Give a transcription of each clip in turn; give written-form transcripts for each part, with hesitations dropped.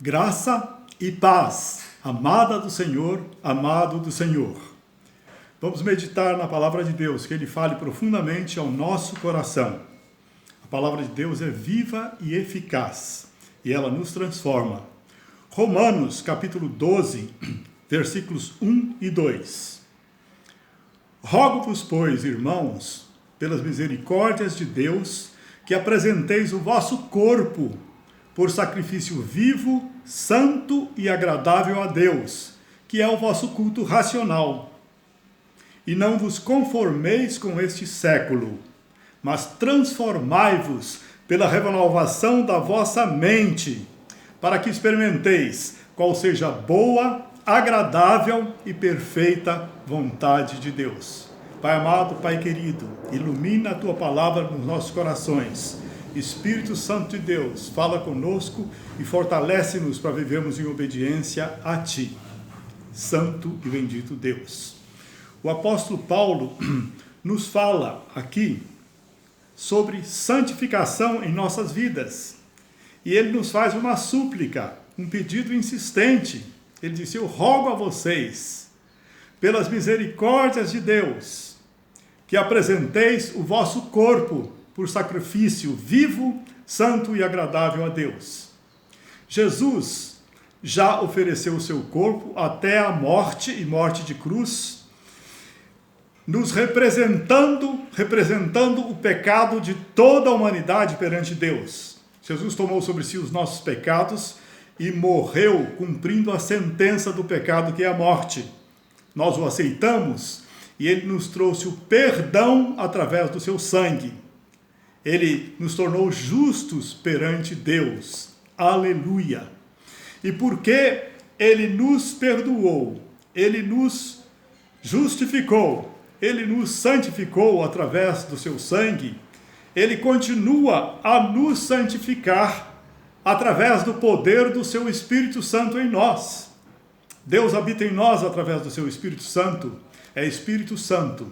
Graça e paz, amada do Senhor, amado do Senhor. Vamos meditar na palavra de Deus, que Ele fale profundamente ao nosso coração. A palavra de Deus é viva e eficaz, e ela nos transforma. Romanos, capítulo 12, versículos 1 e 2. Rogo-vos, pois, irmãos, pelas misericórdias de Deus, que apresenteis o vosso corpo por sacrifício vivo, santo e agradável a Deus, que é o vosso culto racional. E não vos conformeis com este século, mas transformai-vos pela renovação da vossa mente, para que experimenteis qual seja a boa, agradável e perfeita vontade de Deus. Pai amado, Pai querido, ilumina a Tua palavra nos nossos corações. Espírito Santo de Deus, fala conosco e fortalece-nos para vivermos em obediência a Ti. Santo e bendito Deus. O apóstolo Paulo nos fala aqui sobre santificação em nossas vidas. E ele nos faz uma súplica, um pedido insistente. Ele disse: eu rogo a vocês, pelas misericórdias de Deus, que apresenteis o vosso corpo por sacrifício vivo, santo e agradável a Deus. Jesus já ofereceu o seu corpo até a morte e morte de cruz, nos representando o pecado de toda a humanidade perante Deus. Jesus tomou sobre si os nossos pecados e morreu cumprindo a sentença do pecado, que é a morte. Nós o aceitamos e ele nos trouxe o perdão através do seu sangue. Ele nos tornou justos perante Deus. Aleluia! E porque ele nos perdoou, ele nos justificou, ele nos santificou através do seu sangue, ele continua a nos santificar através do poder do seu Espírito Santo em nós. Deus habita em nós através do seu Espírito Santo, é Espírito Santo,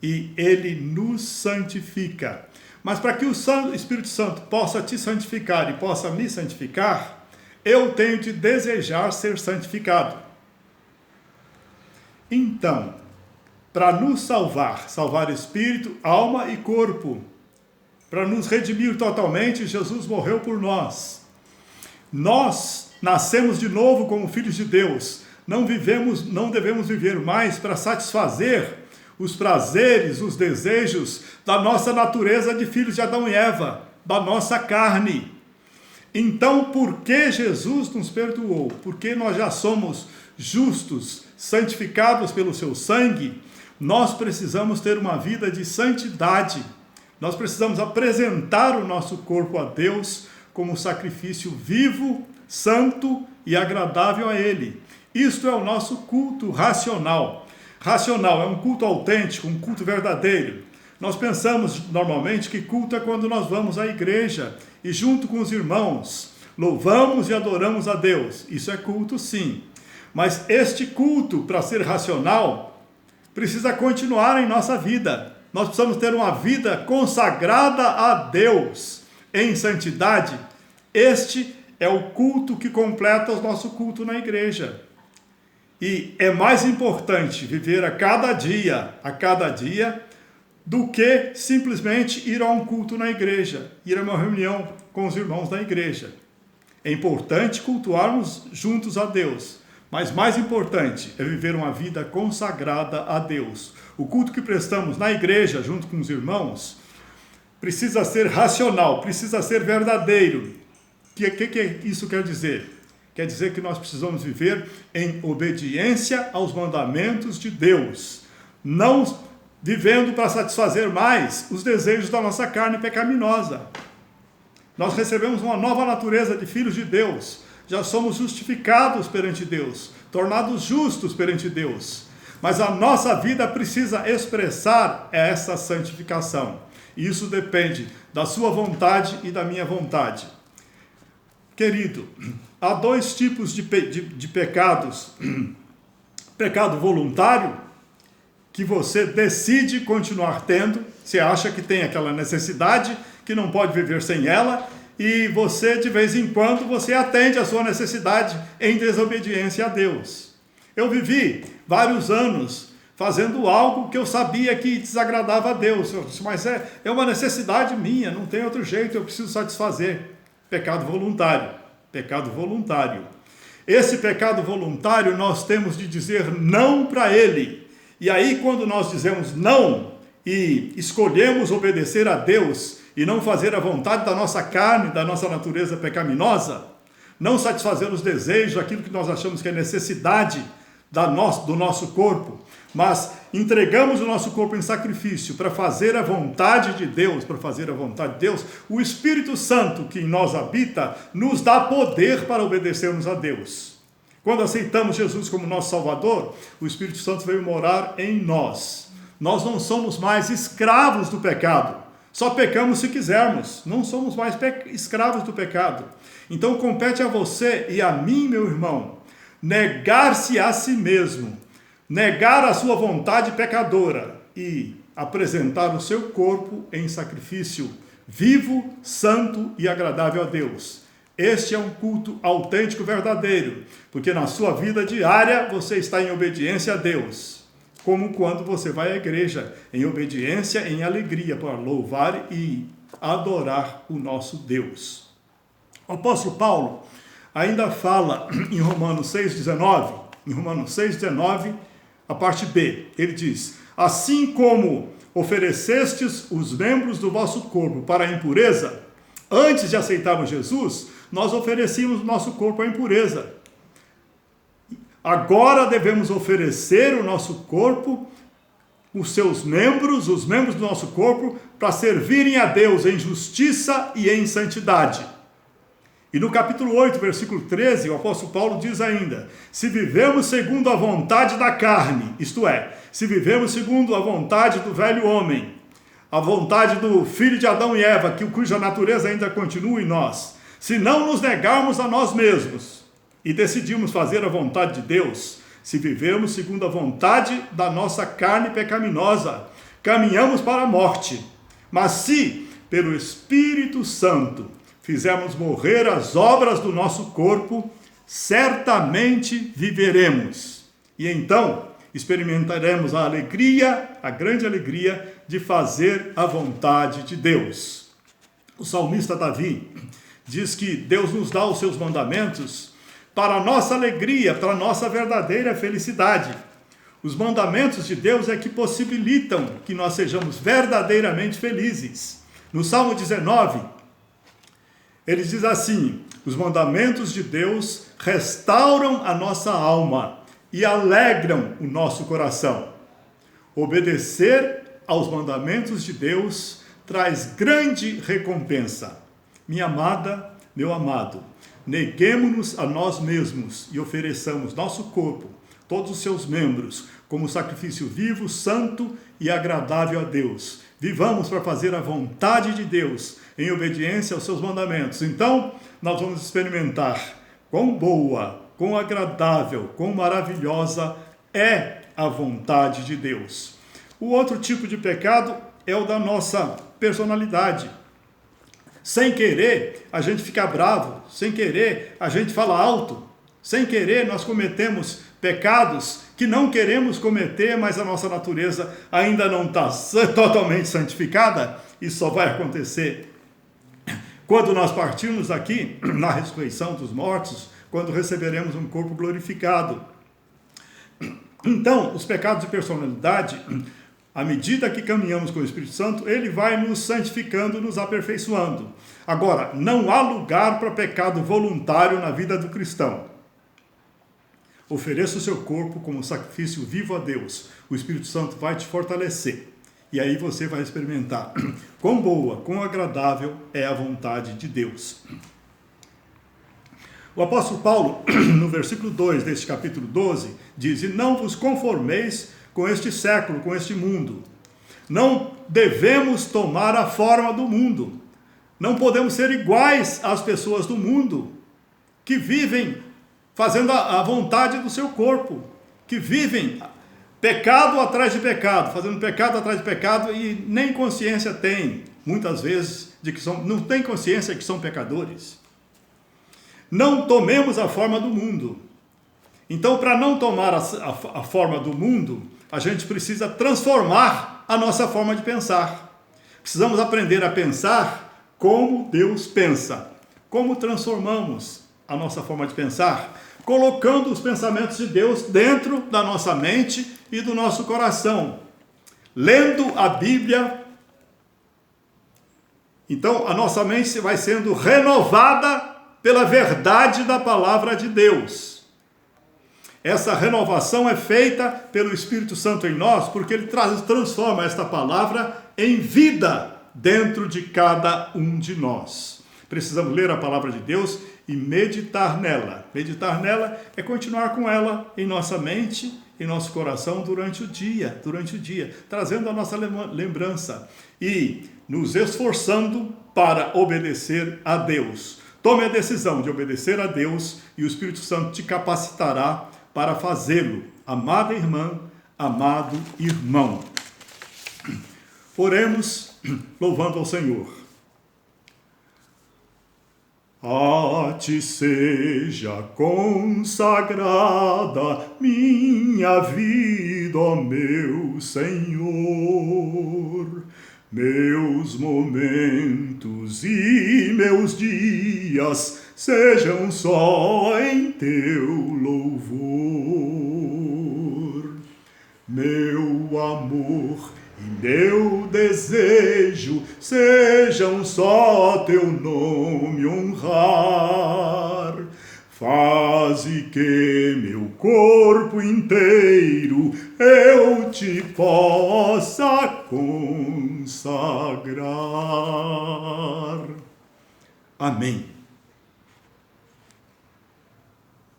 e ele nos santifica. Mas para que o Espírito Santo possa te santificar e possa me santificar, eu tenho de desejar ser santificado. Então, para nos salvar espírito, alma e corpo, para nos redimir totalmente, Jesus morreu por nós. Nós nascemos de novo como filhos de Deus. Não devemos viver mais para satisfazer os prazeres, os desejos da nossa natureza de filhos de Adão e Eva, da nossa carne. Então, por que Jesus nos perdoou? Porque nós já somos justos, santificados pelo seu sangue, nós precisamos ter uma vida de santidade. Nós precisamos apresentar o nosso corpo a Deus como sacrifício vivo, santo e agradável a Ele. Isto é o nosso culto racional. Racional é um culto autêntico, um culto verdadeiro. Nós pensamos normalmente que culto é quando nós vamos à igreja e junto com os irmãos louvamos e adoramos a Deus. Isso é culto, sim. Mas este culto, para ser racional, precisa continuar em nossa vida. Nós precisamos ter uma vida consagrada a Deus em santidade. Este é o culto que completa o nosso culto na igreja. E é mais importante viver a cada dia, do que simplesmente ir a um culto na igreja, ir a uma reunião com os irmãos da igreja. É importante cultuarmos juntos a Deus, mas mais importante é viver uma vida consagrada a Deus. O culto que prestamos na igreja, junto com os irmãos, precisa ser racional, precisa ser verdadeiro. O que isso quer dizer? Quer dizer que nós precisamos viver em obediência aos mandamentos de Deus, não vivendo para satisfazer mais os desejos da nossa carne pecaminosa. Nós recebemos uma nova natureza de filhos de Deus, já somos justificados perante Deus, tornados justos perante Deus, mas a nossa vida precisa expressar essa santificação, e isso depende da sua vontade e da minha vontade. Querido, há dois tipos de pecados. Pecado voluntário, que você decide continuar tendo, você acha que tem aquela necessidade, que não pode viver sem ela, e você, de vez em quando, você atende a sua necessidade em desobediência a Deus. Eu vivi vários anos fazendo algo que eu sabia que desagradava a Deus. Eu disse, mas é uma necessidade minha, não tem outro jeito, eu preciso satisfazer. Pecado voluntário. Pecado voluntário. Esse pecado voluntário nós temos de dizer não para ele. E aí, quando nós dizemos não e escolhemos obedecer a Deus e não fazer a vontade da nossa carne, da nossa natureza pecaminosa, não satisfazer os desejos, aquilo que nós achamos que é necessidade do nosso corpo, mas entregamos o nosso corpo em sacrifício para fazer a vontade de Deus, o Espírito Santo que em nós habita, nos dá poder para obedecermos a Deus. Quando aceitamos Jesus como nosso Salvador, o Espírito Santo veio morar em nós. Nós não somos mais escravos do pecado, só pecamos se quisermos, não somos mais escravos do pecado. Então compete a você e a mim, meu irmão, negar-se a si mesmo, negar a sua vontade pecadora e apresentar o seu corpo em sacrifício vivo, santo e agradável a Deus. Este é um culto autêntico, verdadeiro, porque na sua vida diária você está em obediência a Deus, como quando você vai à igreja, em obediência, em alegria, para louvar e adorar o nosso Deus. O apóstolo Paulo ainda fala em Romanos 6,19, a parte B, ele diz, assim como oferecestes os membros do vosso corpo para a impureza, antes de aceitarmos Jesus, nós oferecíamos o nosso corpo à impureza. Agora devemos oferecer o nosso corpo, os membros do nosso corpo, para servirem a Deus em justiça e em santidade. E no capítulo 8, versículo 13, o apóstolo Paulo diz ainda, se vivemos segundo a vontade da carne, isto é, se vivemos segundo a vontade do velho homem, a vontade do filho de Adão e Eva, cuja natureza ainda continua em nós, se não nos negarmos a nós mesmos e decidimos fazer a vontade de Deus, se vivemos segundo a vontade da nossa carne pecaminosa, caminhamos para a morte. Mas se, pelo Espírito Santo, fizermos morrer as obras do nosso corpo, certamente viveremos. E então experimentaremos a grande alegria de fazer a vontade de Deus. O salmista Davi diz que Deus nos dá os seus mandamentos para a nossa alegria, para a nossa verdadeira felicidade. Os mandamentos de Deus é que possibilitam que nós sejamos verdadeiramente felizes. No Salmo 19, ele diz assim, os mandamentos de Deus restauram a nossa alma e alegram o nosso coração. Obedecer aos mandamentos de Deus traz grande recompensa. Minha amada, meu amado, neguemo-nos a nós mesmos e ofereçamos nosso corpo, todos os seus membros, como sacrifício vivo, santo e agradável a Deus. Vivamos para fazer a vontade de Deus, em obediência aos seus mandamentos. Então, nós vamos experimentar quão boa, quão agradável, quão maravilhosa é a vontade de Deus. O outro tipo de pecado é o da nossa personalidade. Sem querer, a gente fica bravo, sem querer, a gente fala alto, sem querer, nós cometemos pecados que não queremos cometer, mas a nossa natureza ainda não está totalmente santificada. Isso só vai acontecer quando nós partirmos aqui, na ressurreição dos mortos, quando receberemos um corpo glorificado. Então, os pecados de personalidade, à medida que caminhamos com o Espírito Santo, ele vai nos santificando, nos aperfeiçoando. Agora, não há lugar para pecado voluntário na vida do cristão. Ofereça o seu corpo como sacrifício vivo a Deus. O Espírito Santo vai te fortalecer. E aí você vai experimentar quão boa, quão agradável é a vontade de Deus. O apóstolo Paulo, no versículo 2 deste capítulo 12, diz, e não vos conformeis com este século, com este mundo. Não devemos tomar a forma do mundo. Não podemos ser iguais às pessoas do mundo, que vivem fazendo a vontade do seu corpo, que vivem pecado atrás de pecado, fazendo pecado atrás de pecado e nem consciência tem, muitas vezes, de que não têm consciência que são pecadores. Não tomemos a forma do mundo. Então, para não tomar a forma do mundo, a gente precisa transformar a nossa forma de pensar. Precisamos aprender a pensar como Deus pensa. Como transformamos a nossa forma de pensar? Colocando os pensamentos de Deus dentro da nossa mente e do nosso coração. Lendo a Bíblia. Então, a nossa mente vai sendo renovada pela verdade da palavra de Deus. Essa renovação é feita pelo Espírito Santo em nós, porque ele transforma esta palavra em vida dentro de cada um de nós. Precisamos ler a palavra de Deus e meditar nela. Meditar nela é continuar com ela em nossa mente, em nosso coração durante o dia, trazendo a nossa lembrança e nos esforçando para obedecer a Deus. Tome a decisão de obedecer a Deus e o Espírito Santo te capacitará para fazê-lo. Amada irmã, amado irmão. Oremos louvando ao Senhor. A ti seja consagrada minha vida, ó meu Senhor. Meus momentos e meus dias sejam só em teu louvor. Meu amor e meu desejo sejam só teu nome honrar. Faze que meu corpo inteiro eu te possa consagrar. Amém.